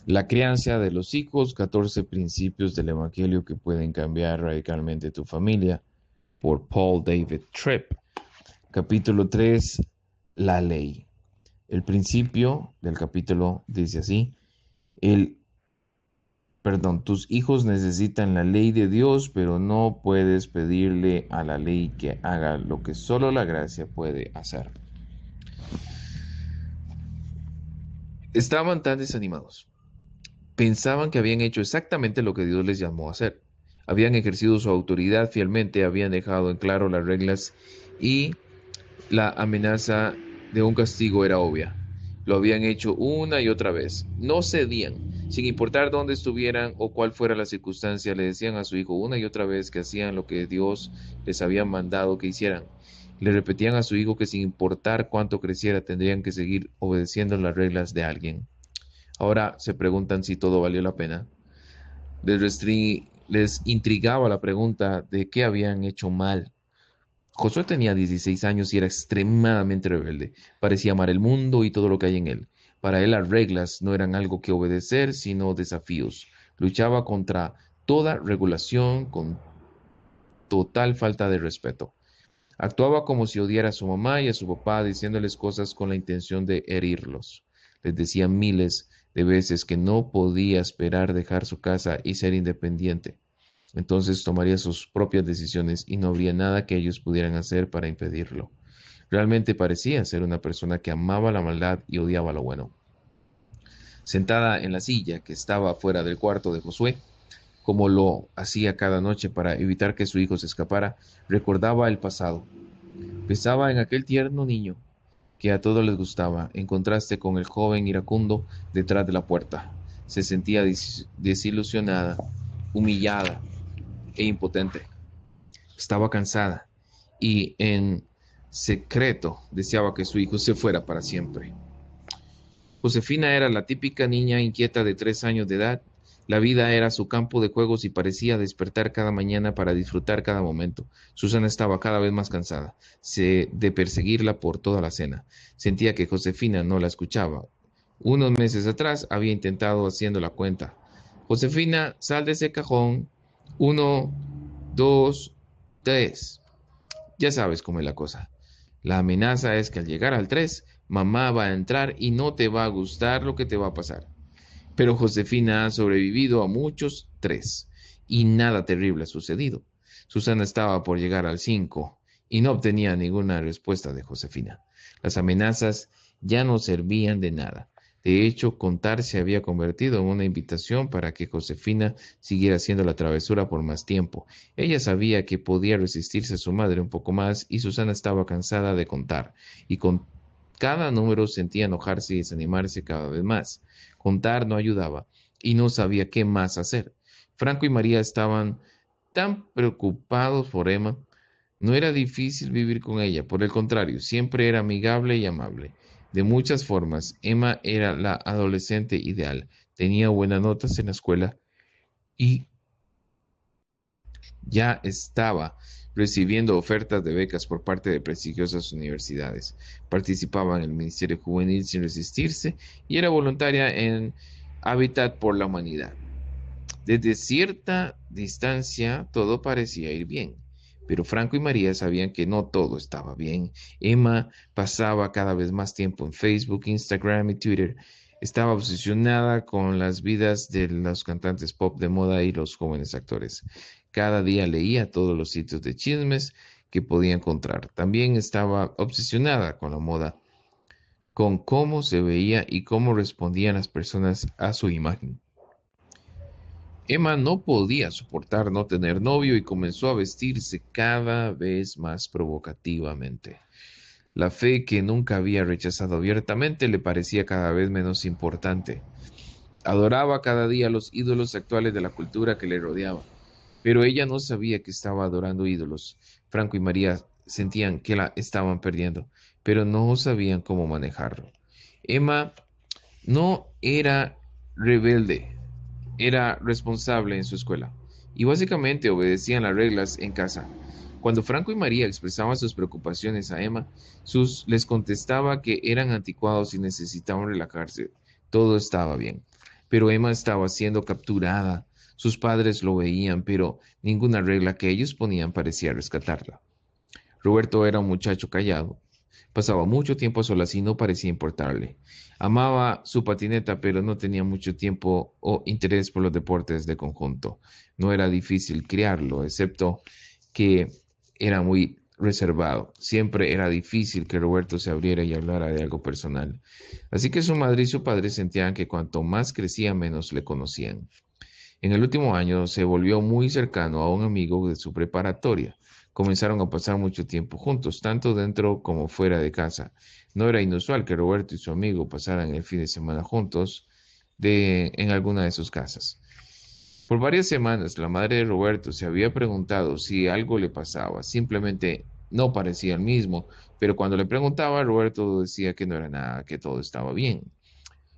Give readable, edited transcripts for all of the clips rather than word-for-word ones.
La crianza de los hijos, 14 principios del Evangelio que pueden cambiar radicalmente tu familia, por Paul David Tripp. Capítulo 3, la ley. El principio del capítulo dice así, el, tus hijos necesitan la ley de Dios, pero no puedes pedirle a la ley que haga lo que solo la gracia puede hacer. Estaban tan desanimados. Pensaban que habían hecho exactamente lo que Dios les llamó a hacer. Habían ejercido su autoridad fielmente, habían dejado en claro las reglas y la amenaza de un castigo era obvia. Lo habían hecho una y otra vez. No cedían. Sin importar dónde estuvieran o cuál fuera la circunstancia, le decían a su hijo una y otra vez que hacían lo que Dios les había mandado que hicieran. Le repetían a su hijo que sin importar cuánto creciera, tendrían que seguir obedeciendo las reglas de alguien. Ahora se preguntan si todo valió la pena. Les intrigaba la pregunta de qué habían hecho mal. Josué tenía 16 años y era extremadamente rebelde. Parecía amar el mundo y todo lo que hay en él. Para él las reglas no eran algo que obedecer, sino desafíos. Luchaba contra toda regulación con total falta de respeto. Actuaba como si odiara a su mamá y a su papá, diciéndoles cosas con la intención de herirlos. Les decía miles de veces que no podía esperar dejar su casa y ser independiente. Entonces tomaría sus propias decisiones y no habría nada que ellos pudieran hacer para impedirlo. Realmente parecía ser una persona que amaba la maldad y odiaba lo bueno. Sentada en la silla que estaba fuera del cuarto de Josué, como lo hacía cada noche para evitar que su hijo se escapara, recordaba el pasado. Pensaba en aquel tierno niño que a todos les gustaba, en contraste con el joven iracundo detrás de la puerta. Se sentía desilusionada, humillada e impotente. Estaba cansada y en secreto deseaba que su hijo se fuera para siempre. Josefina era la típica niña inquieta de 3 años de edad. La vida era su campo de juegos y parecía despertar cada mañana para disfrutar cada momento. Susana estaba cada vez más cansada de perseguirla por toda la cena. Sentía que Josefina no la escuchaba. Unos meses atrás había intentado haciendo la cuenta. Josefina, sal de ese cajón. 1, 2, 3. Ya sabes cómo es la cosa. La amenaza es que al llegar al 3, mamá va a entrar y no te va a gustar lo que te va a pasar. Pero Josefina ha sobrevivido a muchos 3 y nada terrible ha sucedido. Susana estaba por llegar al 5 y no obtenía ninguna respuesta de Josefina. Las amenazas ya no servían de nada. De hecho, contar se había convertido en una invitación para que Josefina siguiera haciendo la travesura por más tiempo. Ella sabía que podía resistirse a su madre un poco más y Susana estaba cansada de contar. Y con cada número sentía enojarse y desanimarse cada vez más. Contar no ayudaba y no sabía qué más hacer. Franco y María estaban tan preocupados por Emma. No era difícil vivir con ella, por el contrario, siempre era amigable y amable. De muchas formas, Emma era la adolescente ideal. Tenía buenas notas en la escuela y ya estaba recibiendo ofertas de becas por parte de prestigiosas universidades. Participaba en el Ministerio Juvenil sin resistirse y era voluntaria en Hábitat por la Humanidad. Desde cierta distancia todo parecía ir bien, pero Franco y María sabían que no todo estaba bien. Emma pasaba cada vez más tiempo en Facebook, Instagram y Twitter. Estaba obsesionada con las vidas de los cantantes pop de moda y los jóvenes actores. Cada día leía todos los sitios de chismes que podía encontrar. También estaba obsesionada con la moda, con cómo se veía y cómo respondían las personas a su imagen. Emma no podía soportar no tener novio y comenzó a vestirse cada vez más provocativamente. La fe que nunca había rechazado abiertamente le parecía cada vez menos importante. Adoraba cada día los ídolos actuales de la cultura que le rodeaba, pero ella no sabía que estaba adorando ídolos. Franco y María sentían que la estaban perdiendo, pero no sabían cómo manejarlo. Emma no era rebelde, era responsable en su escuela y básicamente obedecían las reglas en casa. Cuando Franco y María expresaban sus preocupaciones a Emma, les contestaba que eran anticuados y necesitaban relajarse. Todo estaba bien. Pero Emma estaba siendo capturada. Sus padres lo veían, pero ninguna regla que ellos ponían parecía rescatarla. Roberto era un muchacho callado. Pasaba mucho tiempo a solas y no parecía importarle. Amaba su patineta, pero no tenía mucho tiempo o interés por los deportes de conjunto. No era difícil criarlo, excepto que era muy reservado. Siempre era difícil que Roberto se abriera y hablara de algo personal. Así que su madre y su padre sentían que cuanto más crecía, menos le conocían. En el último año se volvió muy cercano a un amigo de su preparatoria. Comenzaron a pasar mucho tiempo juntos, tanto dentro como fuera de casa. No era inusual que Roberto y su amigo pasaran el fin de semana juntos en alguna de sus casas. Por varias semanas, la madre de Roberto se había preguntado si algo le pasaba. Simplemente no parecía el mismo, pero cuando le preguntaba, Roberto decía que no era nada, que todo estaba bien.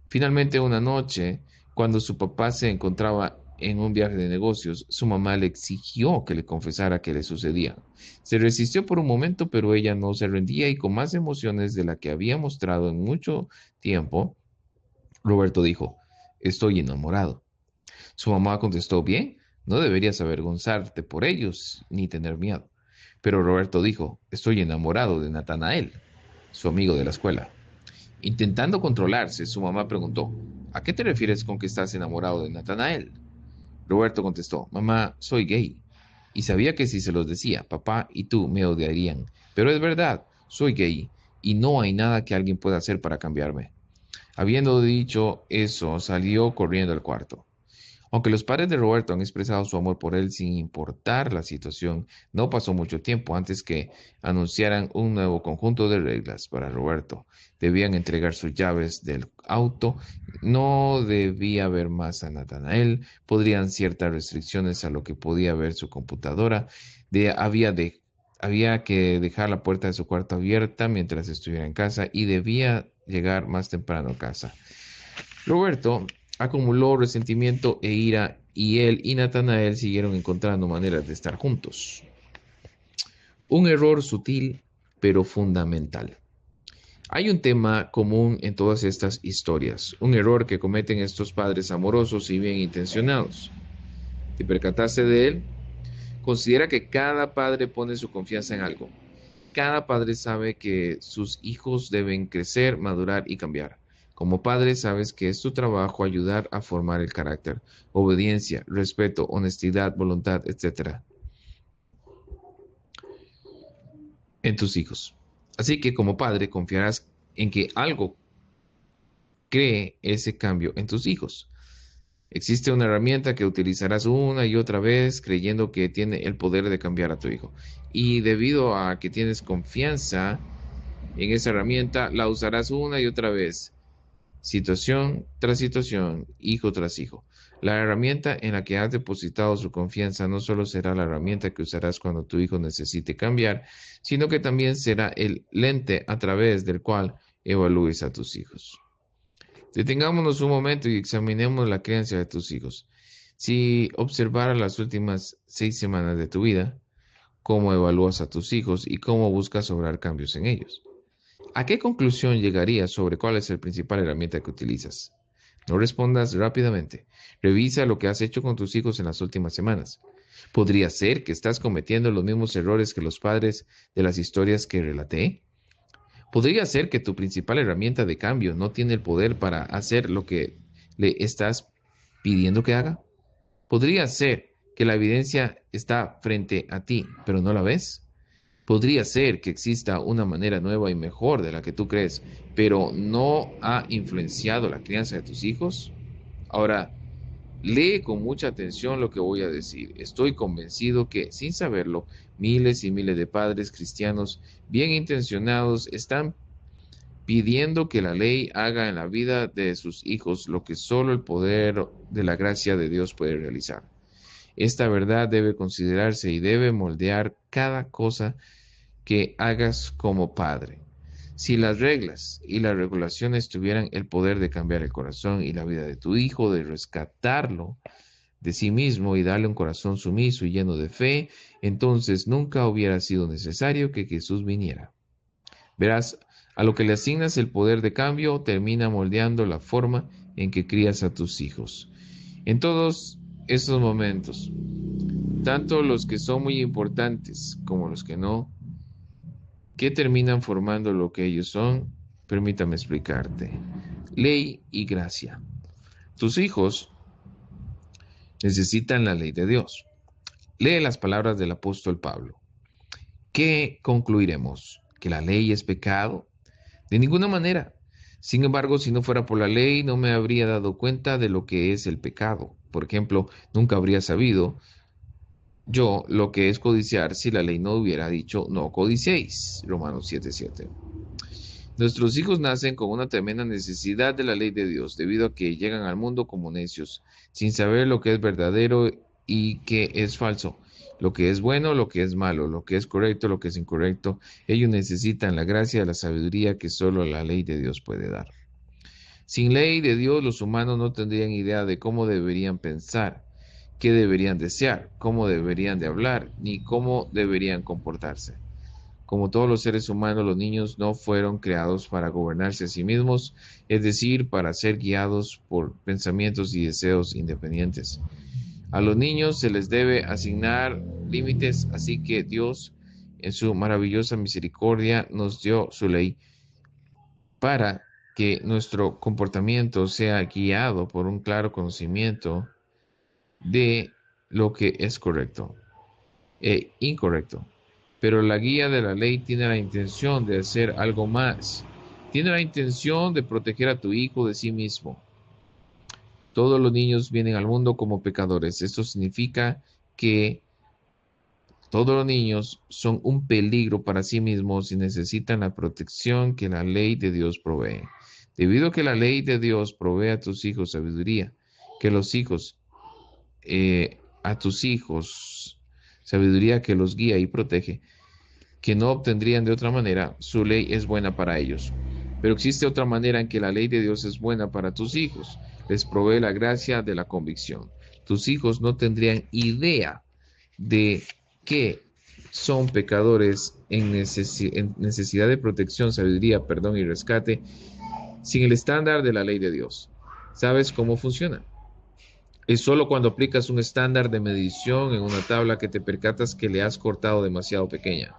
Finalmente, una noche, cuando su papá se encontraba en un viaje de negocios, su mamá le exigió que le confesara qué le sucedía. Se resistió por un momento, pero ella no se rendía y con más emociones de la que había mostrado en mucho tiempo, Roberto dijo, estoy enamorado. Su mamá contestó, bien, no deberías avergonzarte por ellos ni tener miedo. Pero Roberto dijo, estoy enamorado de Natanael, su amigo de la escuela. Intentando controlarse, su mamá preguntó, ¿a qué te refieres con que estás enamorado de Natanael? Roberto contestó, mamá, soy gay. Y sabía que si se los decía, papá y tú me odiarían. Pero es verdad, soy gay y no hay nada que alguien pueda hacer para cambiarme. Habiendo dicho eso, salió corriendo al cuarto. Aunque los padres de Roberto han expresado su amor por él sin importar la situación, no pasó mucho tiempo antes que anunciaran un nuevo conjunto de reglas para Roberto. Debían entregar sus llaves del auto, no debía ver más a Natanael, podrían ciertas restricciones a lo que podía ver su computadora, había que dejar la puerta de su cuarto abierta mientras estuviera en casa y debía llegar más temprano a casa. Roberto acumuló resentimiento e ira y él y Natanael siguieron encontrando maneras de estar juntos. Un error sutil pero fundamental. Hay un tema común en todas estas historias, un error que cometen estos padres amorosos y bien intencionados. ¿Te percataste de él? Considera que cada padre pone su confianza en algo. Cada padre sabe que sus hijos deben crecer, madurar y cambiar. Como padre sabes que es tu trabajo ayudar a formar el carácter, obediencia, respeto, honestidad, voluntad, etcétera, en tus hijos. Así que como padre confiarás en que algo cree ese cambio en tus hijos. Existe una herramienta que utilizarás una y otra vez creyendo que tiene el poder de cambiar a tu hijo. Y debido a que tienes confianza en esa herramienta, la usarás una y otra vez, situación tras situación, hijo tras hijo. La herramienta en la que has depositado su confianza no solo será la herramienta que usarás cuando tu hijo necesite cambiar, sino que también será el lente a través del cual evalúes a tus hijos. Detengámonos un momento y examinemos la crianza de tus hijos. Si observaras las últimas 6 semanas de tu vida, cómo evalúas a tus hijos y cómo buscas lograr cambios en ellos. ¿A qué conclusión llegarías sobre cuál es la principal herramienta que utilizas? No respondas rápidamente. Revisa lo que has hecho con tus hijos en las últimas semanas. ¿Podría ser que estás cometiendo los mismos errores que los padres de las historias que relaté? ¿Podría ser que tu principal herramienta de cambio no tiene el poder para hacer lo que le estás pidiendo que haga? ¿Podría ser que la evidencia está frente a ti, pero no la ves? Podría ser que exista una manera nueva y mejor de la que tú crees, pero no ha influenciado la crianza de tus hijos. Ahora, lee con mucha atención lo que voy a decir. Estoy convencido que, sin saberlo, miles y miles de padres cristianos bien intencionados están pidiendo que la ley haga en la vida de sus hijos lo que solo el poder de la gracia de Dios puede realizar. Esta verdad debe considerarse y debe moldear cada cosa que hagas como padre. Si las reglas y las regulaciones tuvieran el poder de cambiar el corazón y la vida de tu hijo, de rescatarlo de sí mismo y darle un corazón sumiso y lleno de fe, entonces nunca hubiera sido necesario que Jesús viniera. Verás, a lo que le asignas el poder de cambio termina moldeando la forma en que crías a tus hijos. En todos estos momentos, tanto los que son muy importantes como los que no, que terminan formando lo que ellos son, permítame explicarte. Ley y gracia. Tus hijos necesitan la ley de Dios. Lee las palabras del apóstol Pablo. ¿Qué concluiremos? ¿Que la ley es pecado? De ninguna manera. Sin embargo, si no fuera por la ley, no me habría dado cuenta de lo que es el pecado. Por ejemplo, nunca habría sabido yo lo que es codiciar si la ley no hubiera dicho no codiciéis. Romanos 7:7. Nuestros hijos nacen con una tremenda necesidad de la ley de Dios, debido a que llegan al mundo como necios, sin saber lo que es verdadero y qué es falso, lo que es bueno, lo que es malo, lo que es correcto, lo que es incorrecto. Ellos necesitan la gracia y la sabiduría que solo la ley de Dios puede dar. Sin ley de Dios, los humanos no tendrían idea de cómo deberían pensar, qué deberían desear, cómo deberían de hablar, ni cómo deberían comportarse. Como todos los seres humanos, los niños no fueron creados para gobernarse a sí mismos, es decir, para ser guiados por pensamientos y deseos independientes. A los niños se les debe asignar límites, así que Dios, en su maravillosa misericordia, nos dio su ley para que nuestro comportamiento sea guiado por un claro conocimiento de lo que es correcto e incorrecto. Pero la guía de la ley tiene la intención de hacer algo más. Tiene la intención de proteger a tu hijo de sí mismo. Todos los niños vienen al mundo como pecadores. Esto significa que todos los niños son un peligro para sí mismos y necesitan la protección que la ley de Dios provee. Debido a que la ley de Dios provee a tus hijos sabiduría, que los hijos, a tus hijos, sabiduría que los guía y protege, que no obtendrían de otra manera, su ley es buena para ellos. Pero existe otra manera en que la ley de Dios es buena para tus hijos. Les provee la gracia de la convicción. Tus hijos no tendrían idea de que son pecadores en necesidad de protección, sabiduría, perdón y rescate, sin el estándar de la ley de Dios. ¿Sabes cómo funciona? Es solo cuando aplicas un estándar de medición en una tabla que te percatas que le has cortado demasiado pequeña.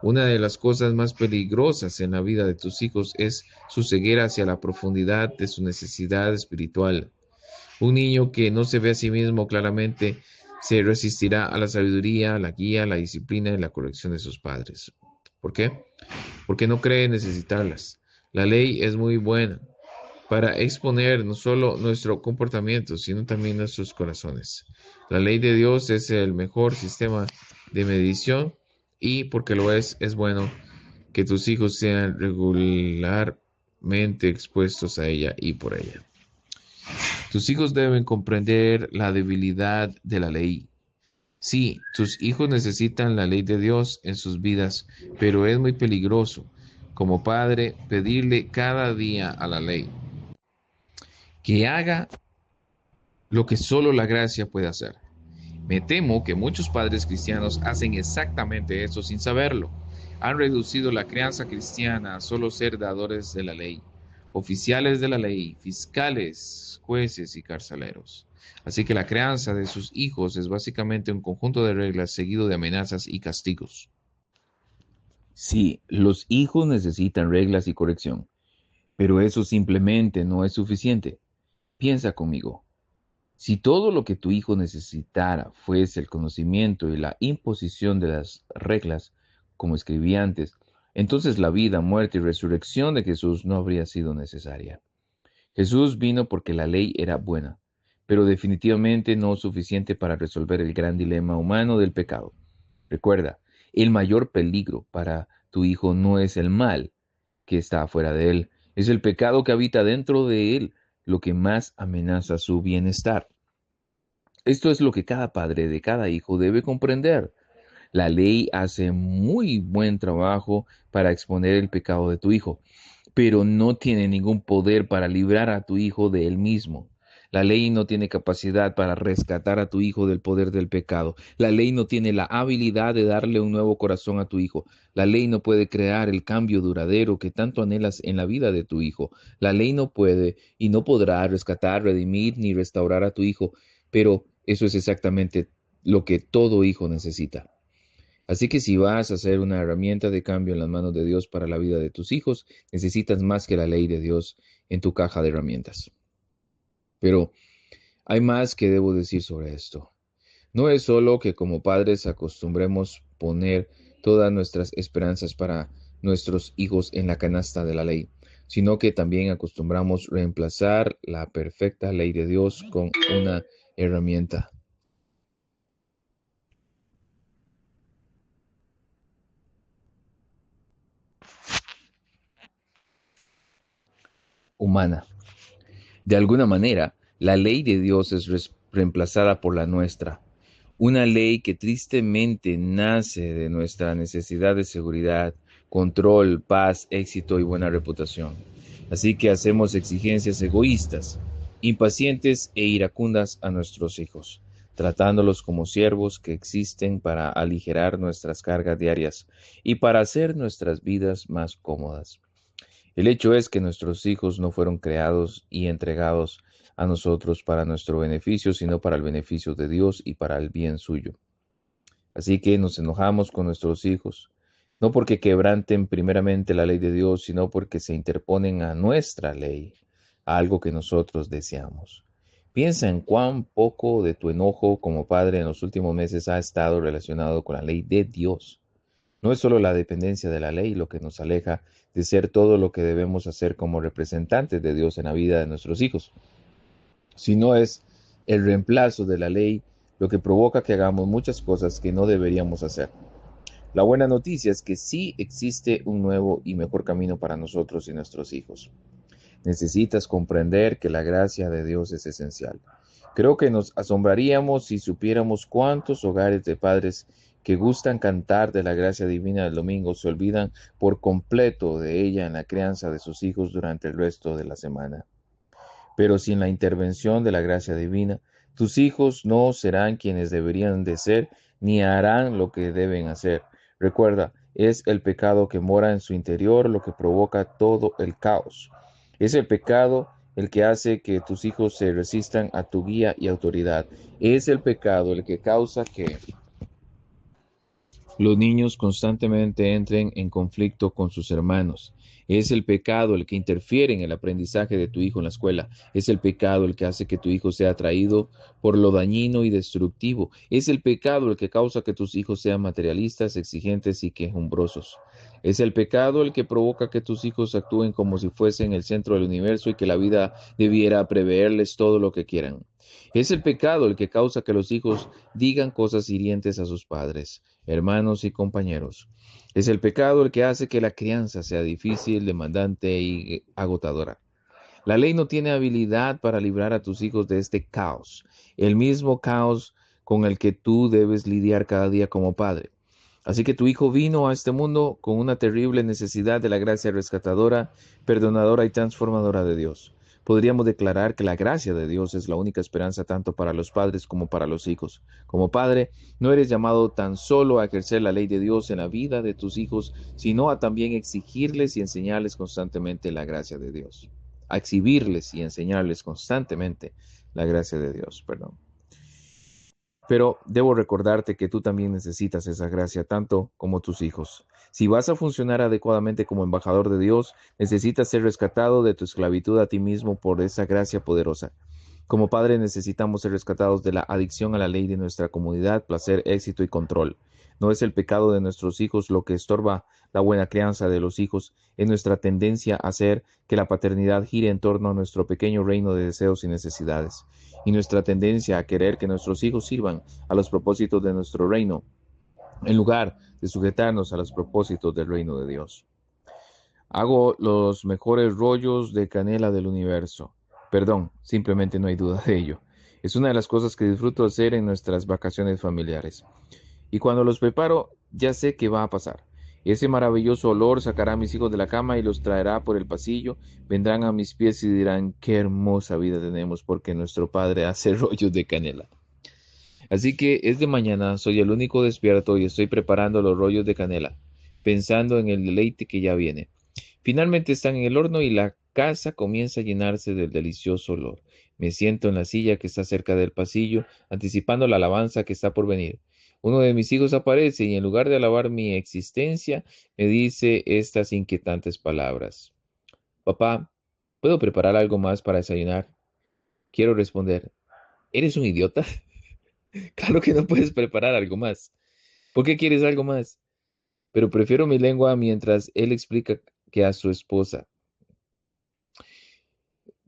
Una de las cosas más peligrosas en la vida de tus hijos es su ceguera hacia la profundidad de su necesidad espiritual. Un niño que no se ve a sí mismo claramente se resistirá a la sabiduría, la guía, la disciplina y la corrección de sus padres. ¿Por qué? Porque no cree necesitarlas. La ley es muy buena para exponer no solo nuestro comportamiento, sino también nuestros corazones. La ley de Dios es el mejor sistema de medición y porque lo es bueno que tus hijos sean regularmente expuestos a ella y por ella. Tus hijos deben comprender la debilidad de la ley. Sí, tus hijos necesitan la ley de Dios en sus vidas, pero es muy peligroso, como padre, pedirle cada día a la ley que haga lo que solo la gracia puede hacer. Me temo que muchos padres cristianos hacen exactamente eso sin saberlo. Han reducido la crianza cristiana a solo ser dadores de la ley, oficiales de la ley, fiscales, jueces y carceleros. Así que la crianza de sus hijos es básicamente un conjunto de reglas seguido de amenazas y castigos. Sí, los hijos necesitan reglas y corrección, pero eso simplemente no es suficiente. Piensa conmigo. Si todo lo que tu hijo necesitara fuese el conocimiento y la imposición de las reglas, como escribí antes, entonces la vida, muerte y resurrección de Jesús no habría sido necesaria. Jesús vino porque la ley era buena, pero definitivamente no suficiente para resolver el gran dilema humano del pecado. Recuerda, el mayor peligro para tu hijo no es el mal que está afuera de él, es el pecado que habita dentro de él, lo que más amenaza su bienestar. Esto es lo que cada padre de cada hijo debe comprender. La ley hace muy buen trabajo para exponer el pecado de tu hijo, pero no tiene ningún poder para librar a tu hijo de él mismo. La ley no tiene capacidad para rescatar a tu hijo del poder del pecado. La ley no tiene la habilidad de darle un nuevo corazón a tu hijo. La ley no puede crear el cambio duradero que tanto anhelas en la vida de tu hijo. La ley no puede y no podrá rescatar, redimir ni restaurar a tu hijo, pero eso es exactamente lo que todo hijo necesita. Así que si vas a ser una herramienta de cambio en las manos de Dios para la vida de tus hijos, necesitas más que la ley de Dios en tu caja de herramientas. Pero hay más que debo decir sobre esto. No es solo que como padres acostumbremos poner todas nuestras esperanzas para nuestros hijos en la canasta de la ley, sino que también acostumbramos reemplazar la perfecta ley de Dios con una herramienta humana. De alguna manera, la ley de Dios es reemplazada por la nuestra, una ley que tristemente nace de nuestra necesidad de seguridad, control, paz, éxito y buena reputación. Así que hacemos exigencias egoístas, impacientes e iracundas a nuestros hijos, tratándolos como siervos que existen para aligerar nuestras cargas diarias y para hacer nuestras vidas más cómodas. El hecho es que nuestros hijos no fueron creados y entregados a nosotros para nuestro beneficio, sino para el beneficio de Dios y para el bien suyo. Así que nos enojamos con nuestros hijos, no porque quebranten primeramente la ley de Dios, sino porque se interponen a nuestra ley, a algo que nosotros deseamos. Piensa en cuán poco de tu enojo como padre en los últimos meses ha estado relacionado con la ley de Dios. No es solo la dependencia de la ley lo que nos aleja de ser todo lo que debemos hacer como representantes de Dios en la vida de nuestros hijos, sino es el reemplazo de la ley lo que provoca que hagamos muchas cosas que no deberíamos hacer. La buena noticia es que sí existe un nuevo y mejor camino para nosotros y nuestros hijos. Necesitas comprender que la gracia de Dios es esencial. Creo que nos asombraríamos si supiéramos cuántos hogares de padres que gustan cantar de la gracia divina del domingo se olvidan por completo de ella en la crianza de sus hijos durante el resto de la semana. Pero sin la intervención de la gracia divina, tus hijos no serán quienes deberían de ser, ni harán lo que deben hacer. Recuerda, es el pecado que mora en su interior lo que provoca todo el caos. Es el pecado el que hace que tus hijos se resistan a tu guía y autoridad. Es el pecado el que causa que los niños constantemente entren en conflicto con sus hermanos. Es el pecado el que interfiere en el aprendizaje de tu hijo en la escuela. Es el pecado el que hace que tu hijo sea atraído por lo dañino y destructivo. Es el pecado el que causa que tus hijos sean materialistas, exigentes y quejumbrosos. Es el pecado el que provoca que tus hijos actúen como si fuesen el centro del universo y que la vida debiera preverles todo lo que quieran. Es el pecado el que causa que los hijos digan cosas hirientes a sus padres, hermanos y compañeros. Es el pecado el que hace que la crianza sea difícil, demandante y agotadora. La ley no tiene habilidad para librar a tus hijos de este caos, el mismo caos con el que tú debes lidiar cada día como padre. Así que tu hijo vino a este mundo con una terrible necesidad de la gracia rescatadora, perdonadora y transformadora de Dios. Podríamos declarar que la gracia de Dios es la única esperanza tanto para los padres como para los hijos. Como padre, no eres llamado tan solo a ejercer la ley de Dios en la vida de tus hijos, sino a también exigirles y enseñarles constantemente la gracia de Dios. A exhibirles y enseñarles constantemente la gracia de Dios, perdón. Pero debo recordarte que tú también necesitas esa gracia tanto como tus hijos. Si vas a funcionar adecuadamente como embajador de Dios, necesitas ser rescatado de tu esclavitud a ti mismo por esa gracia poderosa. Como padre necesitamos ser rescatados de la adicción a la ley de nuestra comunidad, placer, éxito y control. No es el pecado de nuestros hijos lo que estorba la buena crianza de los hijos, es nuestra tendencia a hacer que la paternidad gire en torno a nuestro pequeño reino de deseos y necesidades, y nuestra tendencia a querer que nuestros hijos sirvan a los propósitos de nuestro reino, en lugar de sujetarnos a los propósitos del reino de Dios. Hago los mejores rollos de canela del universo. Perdón, simplemente no hay duda de ello. Es una de las cosas que disfruto hacer en nuestras vacaciones familiares. Y cuando los preparo, ya sé qué va a pasar. Ese maravilloso olor sacará a mis hijos de la cama y los traerá por el pasillo. Vendrán a mis pies y dirán, qué hermosa vida tenemos porque nuestro padre hace rollos de canela. Así que es de mañana, soy el único despierto y estoy preparando los rollos de canela, pensando en el deleite que ya viene. Finalmente están en el horno y la casa comienza a llenarse del delicioso olor. Me siento en la silla que está cerca del pasillo, anticipando la alabanza que está por venir. Uno de mis hijos aparece y en lugar de alabar mi existencia, me dice estas inquietantes palabras. Papá, ¿puedo preparar algo más para desayunar? Quiero responder, ¿eres un idiota? Claro que no puedes preparar algo más. ¿Por qué quieres algo más? Pero prefiero mi lengua mientras él explica que a su esposa,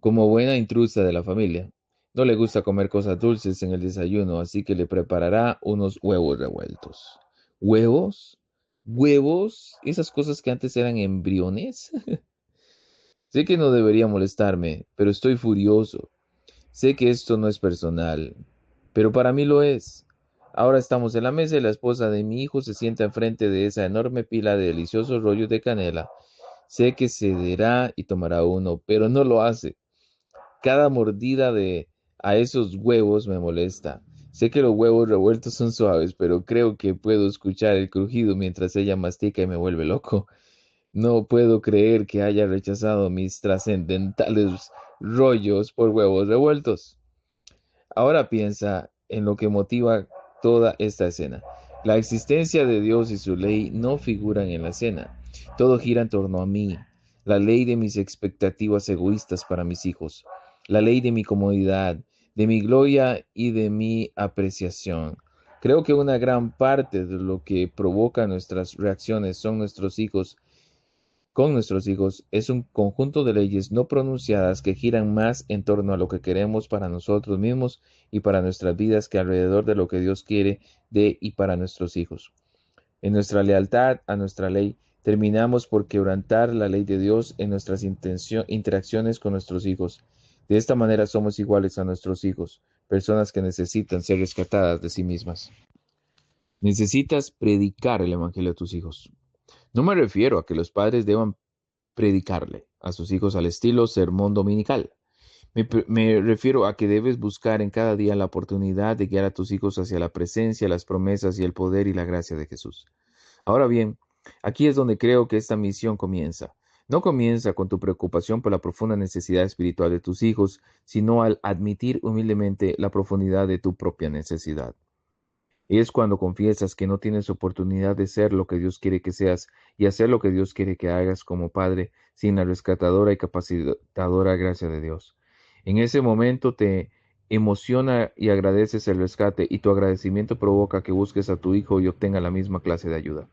como buena intrusa de la familia, no le gusta comer cosas dulces en el desayuno, así que le preparará unos huevos revueltos. ¿Huevos? ¿Huevos? ¿Esas cosas que antes eran embriones? Sé que no debería molestarme, pero estoy furioso. Sé que esto no es personal, pero para mí lo es. Ahora estamos en la mesa y la esposa de mi hijo se sienta enfrente de esa enorme pila de deliciosos rollos de canela. Sé que cederá y tomará uno, pero no lo hace. Cada mordida de a esos huevos me molesta. Sé que los huevos revueltos son suaves, pero creo que puedo escuchar el crujido mientras ella mastica y me vuelve loco. No puedo creer que haya rechazado mis trascendentales rollos por huevos revueltos. Ahora piensa en lo que motiva toda esta escena. La existencia de Dios y su ley no figuran en la escena. Todo gira en torno a mí, la ley de mis expectativas egoístas para mis hijos, la ley de mi comodidad, de mi gloria y de mi apreciación. Creo que una gran parte de lo que provoca nuestras reacciones son nuestros hijos con nuestros hijos es un conjunto de leyes no pronunciadas que giran más en torno a lo que queremos para nosotros mismos y para nuestras vidas que alrededor de lo que Dios quiere de y para nuestros hijos. En nuestra lealtad a nuestra ley, terminamos por quebrantar la ley de Dios en nuestras interacciones con nuestros hijos. De esta manera somos iguales a nuestros hijos, personas que necesitan ser rescatadas de sí mismas. Necesitas predicar el Evangelio a tus hijos. No me refiero a que los padres deban predicarle a sus hijos al estilo sermón dominical. Me refiero a que debes buscar en cada día la oportunidad de guiar a tus hijos hacia la presencia, las promesas y el poder y la gracia de Jesús. Ahora bien, aquí es donde creo que esta misión comienza. No comienza con tu preocupación por la profunda necesidad espiritual de tus hijos, sino al admitir humildemente la profundidad de tu propia necesidad. Es cuando confiesas que no tienes oportunidad de ser lo que Dios quiere que seas y hacer lo que Dios quiere que hagas como padre sin la rescatadora y capacitadora gracia de Dios. En ese momento te emociona y agradeces el rescate y tu agradecimiento provoca que busques a tu hijo y obtenga la misma clase de ayuda.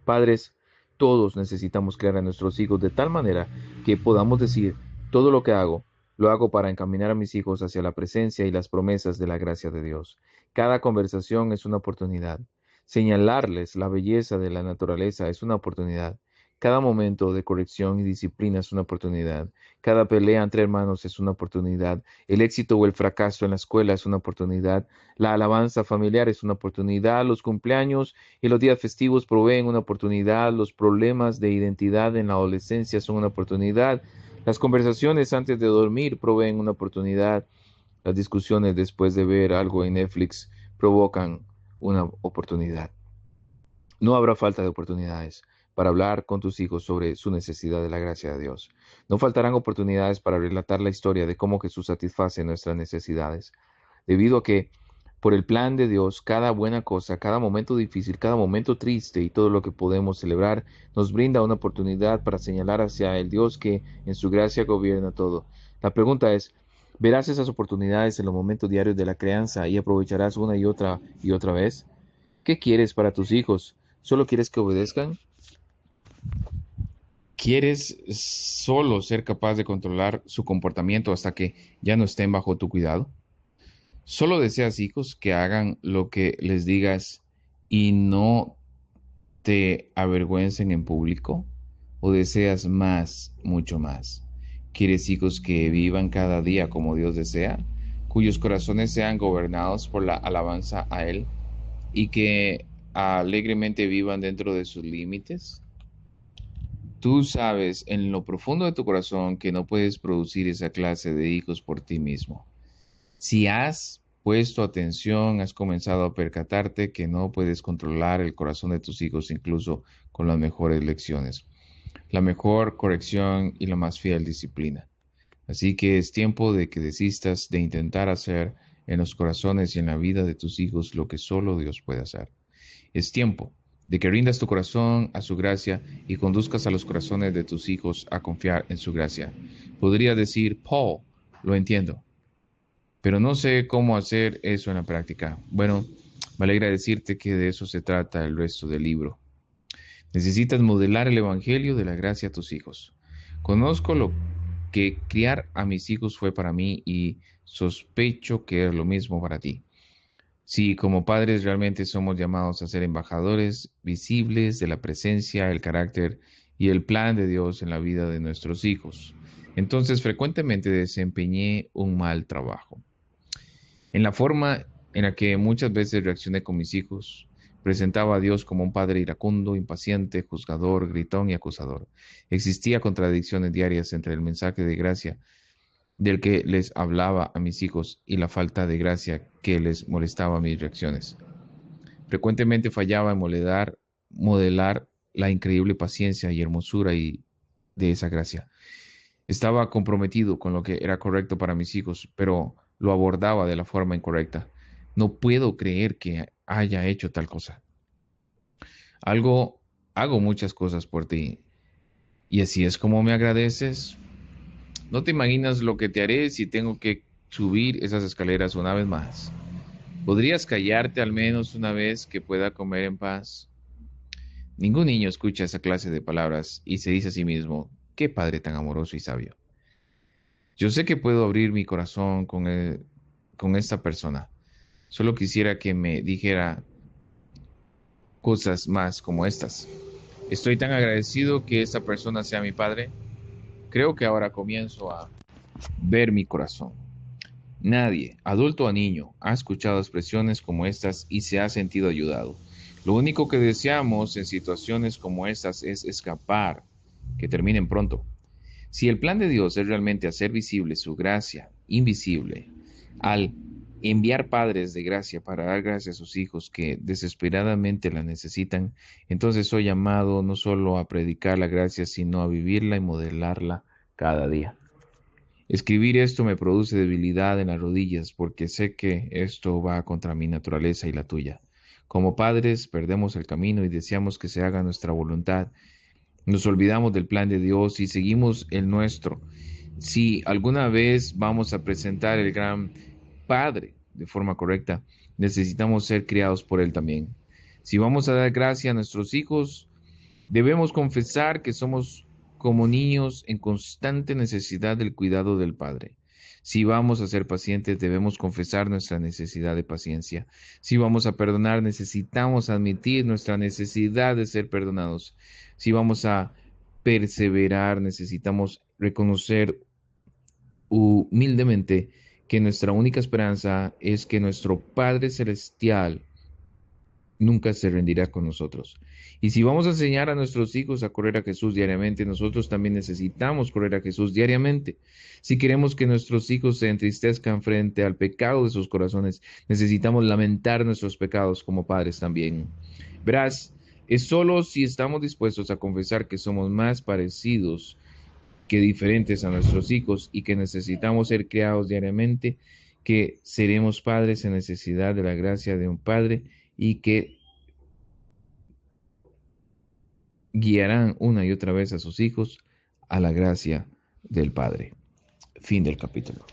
Padres, todos necesitamos crear a nuestros hijos de tal manera que podamos decir, todo lo que hago, lo hago para encaminar a mis hijos hacia la presencia y las promesas de la gracia de Dios. Cada conversación es una oportunidad. Señalarles la belleza de la naturaleza es una oportunidad. Cada momento de corrección y disciplina es una oportunidad. Cada pelea entre hermanos es una oportunidad. El éxito o el fracaso en la escuela es una oportunidad. La alabanza familiar es una oportunidad. Los cumpleaños y los días festivos proveen una oportunidad, los problemas de identidad en la adolescencia son una oportunidad, las conversaciones antes de dormir proveen una oportunidad, las discusiones después de ver algo en Netflix provocan una oportunidad. No habrá falta de oportunidades para hablar con tus hijos sobre su necesidad de la gracia de Dios. No faltarán oportunidades para relatar la historia de cómo Jesús satisface nuestras necesidades, debido a que por el plan de Dios, cada buena cosa, cada momento difícil, cada momento triste y todo lo que podemos celebrar nos brinda una oportunidad para señalar hacia el Dios que en su gracia gobierna todo. La pregunta es, ¿verás esas oportunidades en los momentos diarios de la crianza y aprovecharás una y otra vez? ¿Qué quieres para tus hijos? ¿Solo quieres que obedezcan? ¿Quieres solo ser capaz de controlar su comportamiento hasta que ya no estén bajo tu cuidado? ¿Solo deseas hijos que hagan lo que les digas y no te avergüencen en público? ¿O deseas más, mucho más? ¿Quieres hijos que vivan cada día como Dios desea, cuyos corazones sean gobernados por la alabanza a Él y que alegremente vivan dentro de sus límites. Tú sabes en lo profundo de tu corazón que no puedes producir esa clase de hijos por ti mismo. Si has puesto atención, has comenzado a percatarte que no puedes controlar el corazón de tus hijos incluso con las mejores lecciones, la mejor corrección y la más fiel disciplina. Así que es tiempo de que desistas de intentar hacer en los corazones y en la vida de tus hijos lo que solo Dios puede hacer. Es tiempo de que rindas tu corazón a su gracia y conduzcas a los corazones de tus hijos a confiar en su gracia. Podría decir, Paul, lo entiendo, pero no sé cómo hacer eso en la práctica. Bueno, me alegra decirte que de eso se trata el resto del libro. Necesitas modelar el Evangelio de la gracia a tus hijos. Conozco lo que criar a mis hijos fue para mí y sospecho que es lo mismo para ti. Si como padres realmente somos llamados a ser embajadores visibles de la presencia, el carácter y el plan de Dios en la vida de nuestros hijos, entonces frecuentemente desempeñé un mal trabajo. En la forma en la que muchas veces reaccioné con mis hijos, presentaba a Dios como un padre iracundo, impaciente, juzgador, gritón y acusador. Existía contradicciones diarias entre el mensaje de gracia del que les hablaba a mis hijos y la falta de gracia que les molestaba mis reacciones. Frecuentemente fallaba en modelar la increíble paciencia y hermosura de esa gracia. Estaba comprometido con lo que era correcto para mis hijos, pero lo abordaba de la forma incorrecta. No puedo creer que haya hecho tal cosa. Algo, hago muchas cosas por ti. Y así es como me agradeces. No te imaginas lo que te haré si tengo que subir esas escaleras una vez más. ¿Podrías callarte al menos una vez que pueda comer en paz? Ningún niño escucha esa clase de palabras y se dice a sí mismo, qué padre tan amoroso y sabio. Yo sé que puedo abrir mi corazón con esta persona. Solo quisiera que me dijera cosas más como estas. Estoy tan agradecido que esta persona sea mi padre. Creo que ahora comienzo a ver mi corazón. Nadie, adulto o niño, ha escuchado expresiones como estas y se ha sentido ayudado. Lo único que deseamos en situaciones como estas es escapar, que terminen pronto. Si el plan de Dios es realmente hacer visible su gracia invisible, al enviar padres de gracia para dar gracia a sus hijos que desesperadamente la necesitan, entonces soy llamado no solo a predicar la gracia, sino a vivirla y modelarla cada día. Escribir esto me produce debilidad en las rodillas porque sé que esto va contra mi naturaleza y la tuya. Como padres perdemos el camino y deseamos que se haga nuestra voluntad. Nos olvidamos del plan de Dios y seguimos el nuestro. Si alguna vez vamos a presentar el gran Padre de forma correcta, necesitamos ser criados por Él también. Si vamos a dar gracia a nuestros hijos, debemos confesar que somos como niños en constante necesidad del cuidado del Padre. Si vamos a ser pacientes, debemos confesar nuestra necesidad de paciencia. Si vamos a perdonar, necesitamos admitir nuestra necesidad de ser perdonados. Si vamos a perseverar, necesitamos reconocer humildemente que nuestra única esperanza es que nuestro Padre Celestial nunca se rendirá con nosotros. Y si vamos a enseñar a nuestros hijos a correr a Jesús diariamente, nosotros también necesitamos correr a Jesús diariamente. Si queremos que nuestros hijos se entristezcan frente al pecado de sus corazones, necesitamos lamentar nuestros pecados como padres también. Verás, es solo si estamos dispuestos a confesar que somos más parecidos que diferentes a nuestros hijos y que necesitamos ser criados diariamente, que seremos padres en necesidad de la gracia de un padre y que guiarán una y otra vez a sus hijos a la gracia del Padre. Fin del capítulo.